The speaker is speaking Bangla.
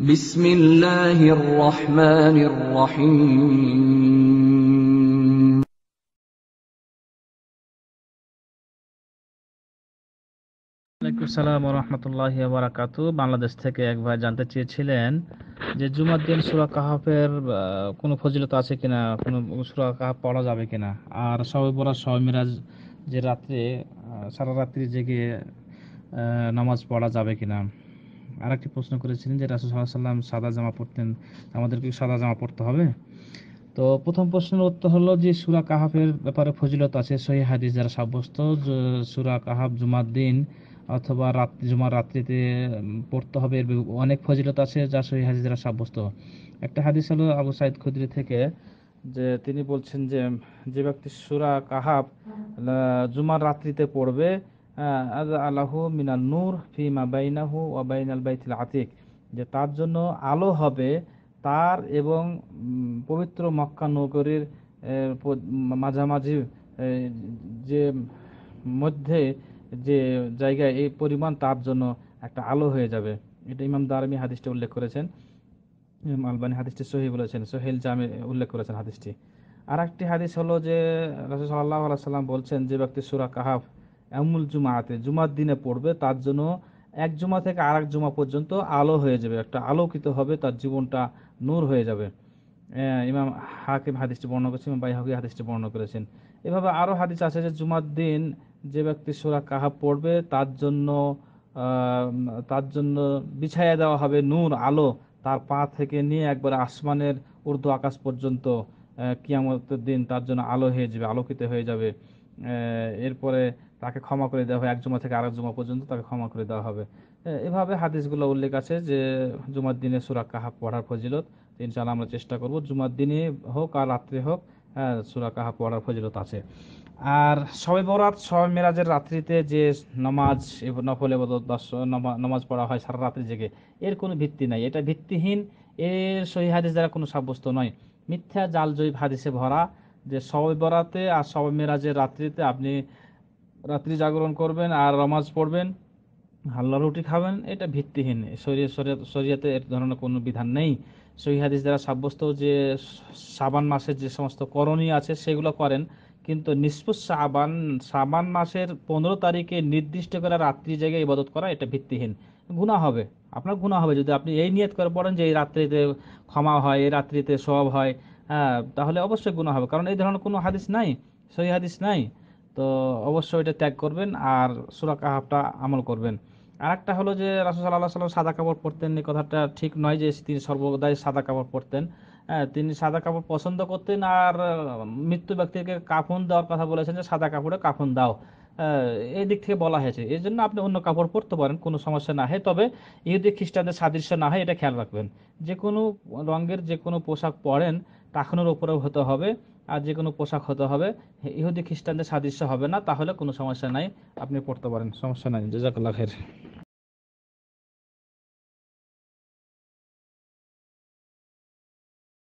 بسم الله الرحمن الرحيم ওয়ালাইকুম আসসালাম ওয়া রাহমাতুল্লাহি ওয়া বারাকাতুহু। বাংলাদেশ থেকে এক ভাই জানতে চেয়েছিলেন যে জুমার দিন সূরা কাহাফের কোনো ফজিলত আছে কিনা, কোনো সূরা কাহাফ পড়া যাবে কিনা, আর শবে বরাত শবে মিরাজ যে রাত্রে সারা রাত্রি জেগে নামাজ পড়া যাবে কিনা। আরেকটি প্রশ্ন করেছিলেন যে রাসূল সাল্লাল্লাহু আলাইহি ওয়াসাল্লাম সাদা জামা পরতেন, আমাদেরকে কি সাদা জামা পরতে হবে? তো প্রথম প্রশ্নের উত্তর হলো যে সূরা কাহাফের ব্যাপারে ফজিলত আছে সহিহ হাদিস দ্বারা সাব্যস্ত। সূরা কাহাফ জুমার দিন অথবা জুমার রাত্রিতে পড়তে হবে, এর অনেক ফজিলত আছে যা সহিহ হাদিস দ্বারা সাব্যস্ত। একটা হাদিস হলো আবু সাঈদ খুদরি থেকে, যে তিনি বলছেন যে যে ব্যক্তি সূরা কাহাফ জুমার রাত্রিতে পড়বে আল্লাহু মিনান নূর ফিমা বাইনাহু ওয়া বাইনাল বাইতিল আতিক, যে তার জন্য আলো হবে তার এবং পবিত্র মক্কা নগরীর মাঝামাঝি যে মধ্যে যে জায়গায় এই পরিমাণ তার জন্য একটা আলো হয়ে যাবে। এটা ইমাম দারমি হাদিসটি উল্লেখ করেছেন, ইমাম আলবানী হাদিসটি সহিহ বলেছেন, সোহেল জামে উল্লেখ করেছেন হাদিসটি। আর একটি হাদিস হলো যে রাসূল সাল্লাল্লাহু আলাইহি সাল্লাম বলছেন যে ব্যক্তি সূরা কাহাফ ইয়াউমুল জুমাআতে জুমার দিনে পড়বে তার জন্য এক জুমা থেকে আরেক জুমা পর্যন্ত আলো হয়ে যাবে, একটা আলোকিত হবে, তার জীবনটা নূর হয়ে যাবে। ইমাম হাকিম হাদিসটি বর্ণনা করেছেন, ইমাম বাইহাকী হাদিসটি বর্ণনা করেছেন। এভাবে আরো হাদিস আছে যে জুমার দিন যে ব্যক্তি সূরা কাহাফ পড়বে তার জন্য বিছায়া দেওয়া হবে নূর আলো, তার পা থেকে নিয়ে একবার আসমানের ঊর্ধ্ব আকাশ পর্যন্ত কিয়ামতের দিন তার জন্য আলো হয়ে যাবে, আলোকিত হয়ে যাবে। এরপরে তাকে ক্ষমা করে দেওয়া হবে, এক জুমা থেকে আরেক জুমা পর্যন্ত তাকে ক্ষমা করে দেওয়া হবে। এভাবে হাদিসগুলো উল্লেখ আছে যে জুমার দিনে সূরা কাহাফ পড়ার ফজিলত। ইনশাআল্লাহ আমরা চেষ্টা করব জুমার দিনে হোক আর রাত্রে হোক সূরা কাহাফ পড়ার ফজিলত আছে। আর শবে বরাত শবে মেরাজের রাত্রিতে যে নামাজ নফল ইবাদত নামাজ পড়া হয় সারা রাত্রি জেগে, এর কোনো ভিত্তি নাই, এটা ভিত্তিহীন, এর সহিহ হাদিস দ্বারা কোনো সাব্যস্ত নয়, মিথ্যা জাল জয়ীব হাদিসে ভরা। যে শবে বরাতে আর শবে মেরাজের রাত্রিতে আপনি রাত্রি জাগরণ করবেন আর নামাজ পড়বেন, হাল্লা রুটি খাবেন, এটা ভিত্তিহীন। শরীয়তে এর ধরনের কোনো বিধান নেই। সহিহ হাদিস দ্বারা সাব্যস্ত যে শাবান মাসের যে সমস্ত করণীয় আছে সেগুলো করেন, কিন্তু নিসফুস শাবান মাসের 15 তারিখে নির্দিষ্ট করে রাত্রি জায়গায় ইবাদত করা এটা ভিত্তিহীন। গুনাহ হবে, আপনার গুনাহ হবে যদি আপনি এই নিয়ত করে পড়েন যে এই রাত্রিতে ক্ষমা হয়, এই রাত্রিতে সওয়াব হয়। তাহলে অবশ্যই গুনাহ হবে, কারণ এই ধরনের কোনো হাদিস নাই, সহিহ হাদিস নাই। তো অবশ্যই এটা ত্যাগ করবেন আর সূরা কাহাফটা আমল করবেন। আর একটা হলো যে রাসূল সাল্লাল্লাহু আলাইহি ওয়াসাল্লাম সাদা কাপড় পরতেন, এই কথাটা ঠিক নয় যে তিনি সর্বদাই সাদা কাপড় পরতেন। তিনি সাদা কাপড় পছন্দ করতেন, আর মৃত্যু ব্যক্তিকে কাফন দেওয়ার কথা বলেছেন যে সাদা কাপড়ে কাফন দাও, এই দিক থেকে বলা হয়েছে। এই জন্য আপনি অন্য কাপড় পরতে পারেন, কোনো সমস্যা না হয়, তবে ইহুদি খ্রিস্টানদের সাদৃশ্য না হয় এটা খেয়াল রাখবেন। যে কোনো রঙের যে কোনো পোশাক পরেন টাকনোর উপরেও হতে হবে, আর যে কোনো পোশাক হতে হবে, ইহুদি খ্রিস্টানদের সাদৃশ্য হবে না, তাহলে কোনো সমস্যা নাই, আপনি পড়তে পারেন, সমস্যা নাই। জাযাকাল্লাহ খাইর।